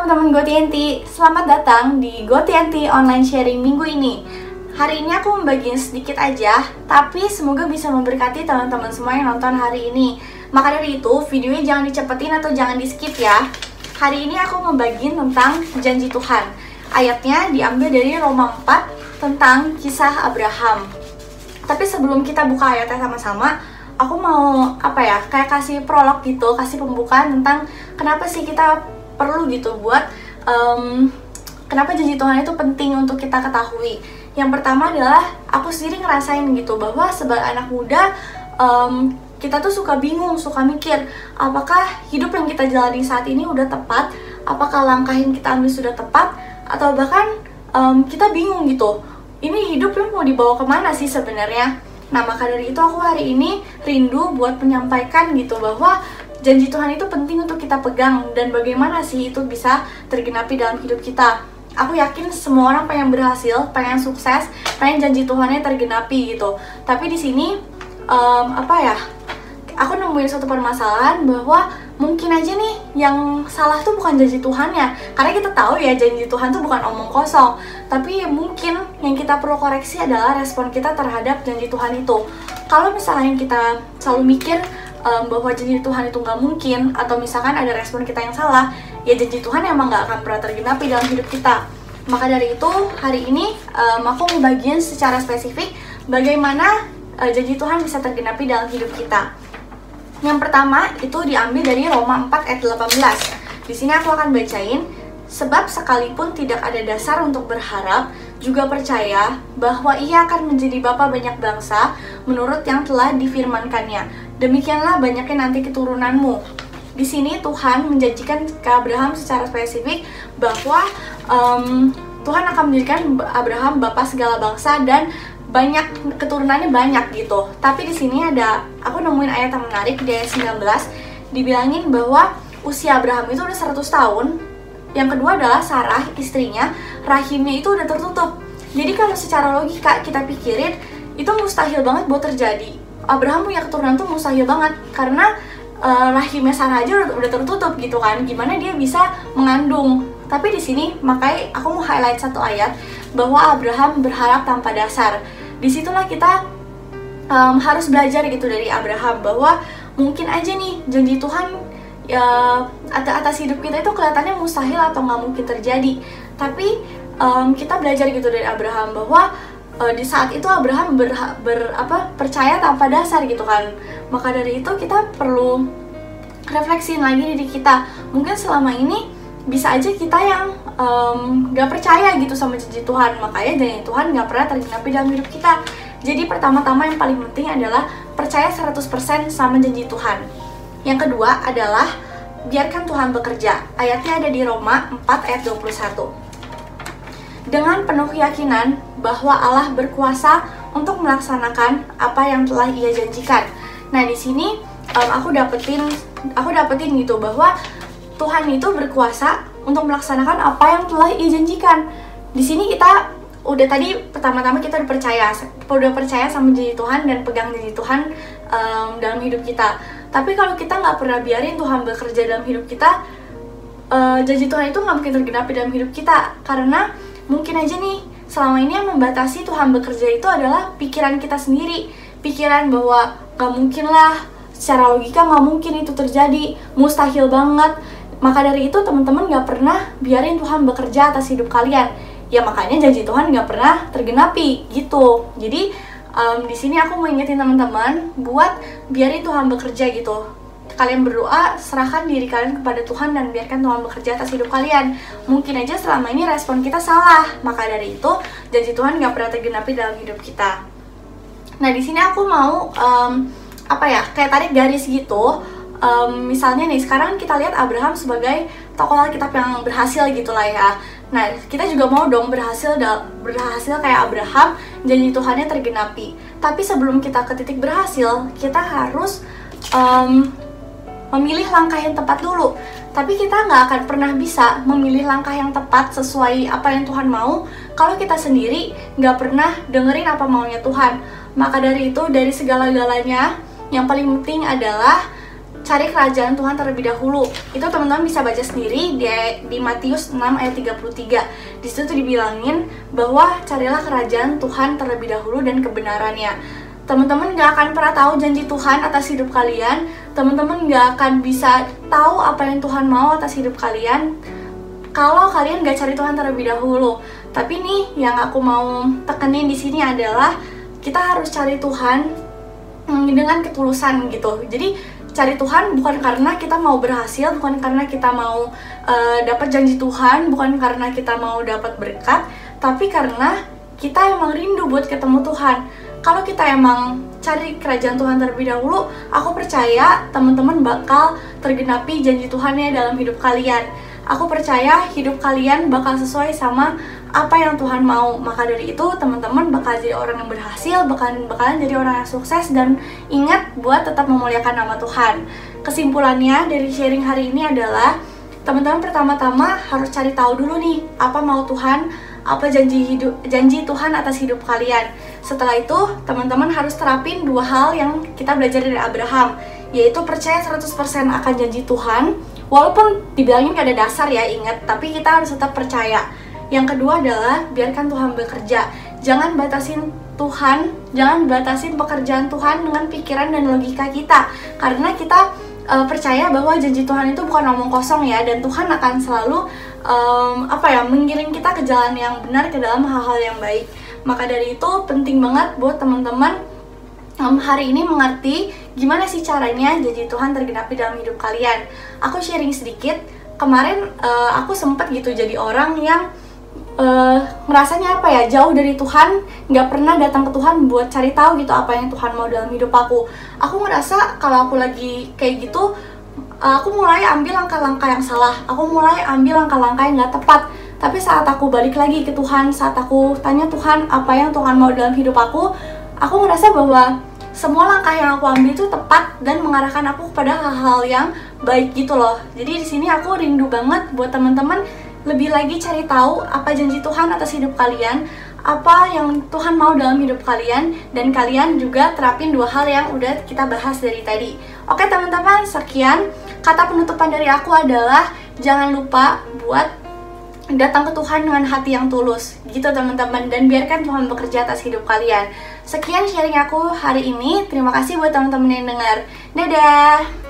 teman-teman GoTNT, selamat datang di GoTNT Online Sharing minggu ini. Hari ini aku membagiin sedikit aja, tapi semoga bisa memberkati teman-teman semua yang nonton hari ini. Maka dari itu, videonya jangan dicepetin atau jangan di-skip ya. Hari ini aku membagiin tentang janji Tuhan. Ayatnya diambil dari Roma 4 tentang kisah Abraham. Tapi sebelum kita buka ayatnya sama-sama, aku mau kayak kasih prolog gitu, kasih pembukaan tentang kenapa sih kita perlu gitu buat kenapa janji Tuhan itu penting untuk kita ketahui. Yang pertama adalah aku sendiri ngerasain gitu bahwa sebagai anak muda kita tuh suka bingung, suka mikir apakah hidup yang kita jalani saat ini udah tepat, apakah langkah yang kita ambil sudah tepat, atau bahkan kita bingung gitu, ini hidup yang mau dibawa kemana sih sebenarnya. Nah, maka dari itu aku hari ini rindu buat menyampaikan gitu bahwa janji Tuhan itu penting untuk kita pegang, dan bagaimana sih itu bisa tergenapi dalam hidup kita. Aku yakin semua orang pengen berhasil, pengen sukses, pengen janji Tuhannya tergenapi gitu. Tapi di sini aku nemuin suatu permasalahan bahwa mungkin aja nih yang salah tuh bukan janji Tuhannya. Karena kita tahu ya janji Tuhan tuh bukan omong kosong. Tapi mungkin yang kita perlu koreksi adalah respon kita terhadap janji Tuhan itu. Kalau misalnya kita selalu mikir bahwa janji Tuhan itu nggak mungkin, atau misalkan ada respon kita yang salah, ya janji Tuhan emang nggak akan pernah tergenapi dalam hidup kita. Maka dari itu hari ini aku membagiin secara spesifik bagaimana janji Tuhan bisa tergenapi dalam hidup kita. Yang pertama itu diambil dari Roma 4 ayat 18. Di sini aku akan bacain, sebab sekalipun tidak ada dasar untuk berharap, juga percaya bahwa ia akan menjadi bapa banyak bangsa menurut yang telah difirmankannya. Demikianlah banyaknya nanti keturunanmu. Di sini Tuhan menjanjikan ke Abraham secara spesifik bahwa Tuhan akan menjadikan Abraham bapa segala bangsa dan banyak keturunannya banyak gitu. Tapi di sini aku nemuin ayat yang menarik di ayat 19, dibilangin bahwa usia Abraham itu udah 100 tahun. Yang kedua adalah Sarah, istrinya, rahimnya itu udah tertutup. Jadi kalau secara logika kita pikirin, itu mustahil banget buat terjadi. Abraham punya keturunan tuh mustahil banget, karena rahimnya Sarah aja udah tertutup gitu kan. Gimana dia bisa mengandung? Tapi di sini makanya aku mau highlight satu ayat bahwa Abraham berharap tanpa dasar. Disitulah kita harus belajar gitu dari Abraham bahwa mungkin aja nih janji Tuhan atas hidup kita itu kelihatannya mustahil atau nggak mungkin terjadi. Tapi kita belajar gitu dari Abraham bahwa di saat itu Abraham percaya tanpa dasar gitu kan. Maka dari itu kita perlu refleksiin lagi diri kita. Mungkin selama ini bisa aja kita yang gak percaya gitu sama janji Tuhan, makanya janji Tuhan gak pernah tergenapi dalam hidup kita. Jadi pertama-tama yang paling penting adalah percaya 100% sama janji Tuhan. Yang kedua adalah biarkan Tuhan bekerja. Ayatnya ada di Roma 4 ayat 21. Dengan penuh keyakinan bahwa Allah berkuasa untuk melaksanakan apa yang telah Ia janjikan. Nah, di sini aku dapetin gitu bahwa Tuhan itu berkuasa untuk melaksanakan apa yang telah Ia janjikan. Di sini kita pertama-tama kita udah percaya sama janji Tuhan dan pegang janji Tuhan dalam hidup kita. Tapi kalau kita nggak pernah biarin Tuhan bekerja dalam hidup kita, janji Tuhan itu nggak mungkin tergenapi dalam hidup kita. Karena mungkin aja nih selama ini yang membatasi Tuhan bekerja itu adalah pikiran kita sendiri. Pikiran bahwa nggak mungkin lah, secara logika nggak mungkin itu terjadi, mustahil banget. Maka dari itu teman-teman nggak pernah biarin Tuhan bekerja atas hidup kalian. Ya makanya janji Tuhan nggak pernah tergenapi gitu. Jadi di sini aku mau ingetin teman-teman buat biarin Tuhan bekerja gitu. Kalian berdoa, serahkan diri kalian kepada Tuhan dan biarkan Tuhan bekerja atas hidup kalian. Mungkin aja selama ini respon kita salah. Maka dari itu janji Tuhan nggak pernah tergenapi dalam hidup kita. Nah, di sini aku mau kayak tarik garis gitu. Misalnya nih, sekarang kita lihat Abraham sebagai tokoh Alkitab yang berhasil gitulah ya. Nah, kita juga mau dong berhasil kayak Abraham, janji Tuhannya tergenapi. Tapi sebelum kita ke titik berhasil, kita harus memilih langkah yang tepat dulu. Tapi kita nggak akan pernah bisa memilih langkah yang tepat sesuai apa yang Tuhan mau kalau kita sendiri nggak pernah dengerin apa maunya Tuhan. Maka dari itu, dari segala-galanya, yang paling penting adalah cari kerajaan Tuhan terlebih dahulu. Itu teman-teman bisa baca sendiri di Matius 6 ayat 33. Di situ tuh dibilangin bahwa carilah kerajaan Tuhan terlebih dahulu dan kebenarannya. Teman-teman gak akan pernah tahu janji Tuhan atas hidup kalian. Teman-teman gak akan bisa tahu apa yang Tuhan mau atas hidup kalian kalau kalian gak cari Tuhan terlebih dahulu. Tapi nih yang aku mau tekenin di sini adalah kita harus cari Tuhan dengan ketulusan gitu. Jadi cari Tuhan bukan karena kita mau berhasil, bukan karena kita mau dapat janji Tuhan, bukan karena kita mau dapat berkat, tapi karena kita emang rindu buat ketemu Tuhan. Kalau kita emang cari kerajaan Tuhan terlebih dahulu, aku percaya teman-teman bakal tergenapi janji Tuhannya dalam hidup kalian. Aku percaya hidup kalian bakal sesuai sama apa yang Tuhan mau. Maka dari itu teman-teman bakal jadi orang yang berhasil, bakalan jadi orang yang sukses, dan ingat buat tetap memuliakan nama Tuhan. Kesimpulannya dari sharing hari ini adalah teman-teman pertama-tama harus cari tahu dulu nih apa mau Tuhan, apa janji Tuhan atas hidup kalian. Setelah itu teman-teman harus terapin dua hal yang kita belajar dari Abraham, yaitu percaya 100% akan janji Tuhan. Walaupun dibilangin gak ada dasar ya, ingat, tapi kita harus tetap percaya. Yang kedua adalah biarkan Tuhan bekerja. Jangan batasin Tuhan, jangan batasin pekerjaan Tuhan dengan pikiran dan logika kita. Karena kita percaya bahwa janji Tuhan itu bukan omong kosong ya, dan Tuhan akan selalu menggiring kita ke jalan yang benar, ke dalam hal-hal yang baik. Maka dari itu penting banget buat teman-teman hari ini mengerti gimana sih caranya janji Tuhan tergenapi dalam hidup kalian. Aku sharing sedikit. Kemarin aku sempet gitu jadi orang yang ngerasanya jauh dari Tuhan, nggak pernah datang ke Tuhan buat cari tahu gitu apa yang Tuhan mau dalam hidup aku. Aku ngerasa kalau aku lagi kayak gitu, aku mulai ambil langkah-langkah yang salah, aku mulai ambil langkah-langkah yang nggak tepat. Tapi saat aku balik lagi ke Tuhan, saat aku tanya Tuhan apa yang Tuhan mau dalam hidup aku ngerasa bahwa semua langkah yang aku ambil itu tepat dan mengarahkan aku kepada hal-hal yang baik gitu loh. Jadi di sini aku rindu banget buat teman-teman lebih lagi cari tahu apa janji Tuhan atas hidup kalian, apa yang Tuhan mau dalam hidup kalian, dan kalian juga terapin dua hal yang udah kita bahas dari tadi. Oke teman-teman, sekian. Kata penutupan dari aku adalah jangan lupa buat datang ke Tuhan dengan hati yang tulus gitu teman-teman, dan biarkan Tuhan bekerja atas hidup kalian. Sekian sharing aku hari ini. Terima kasih buat teman-teman yang dengar. Dadah.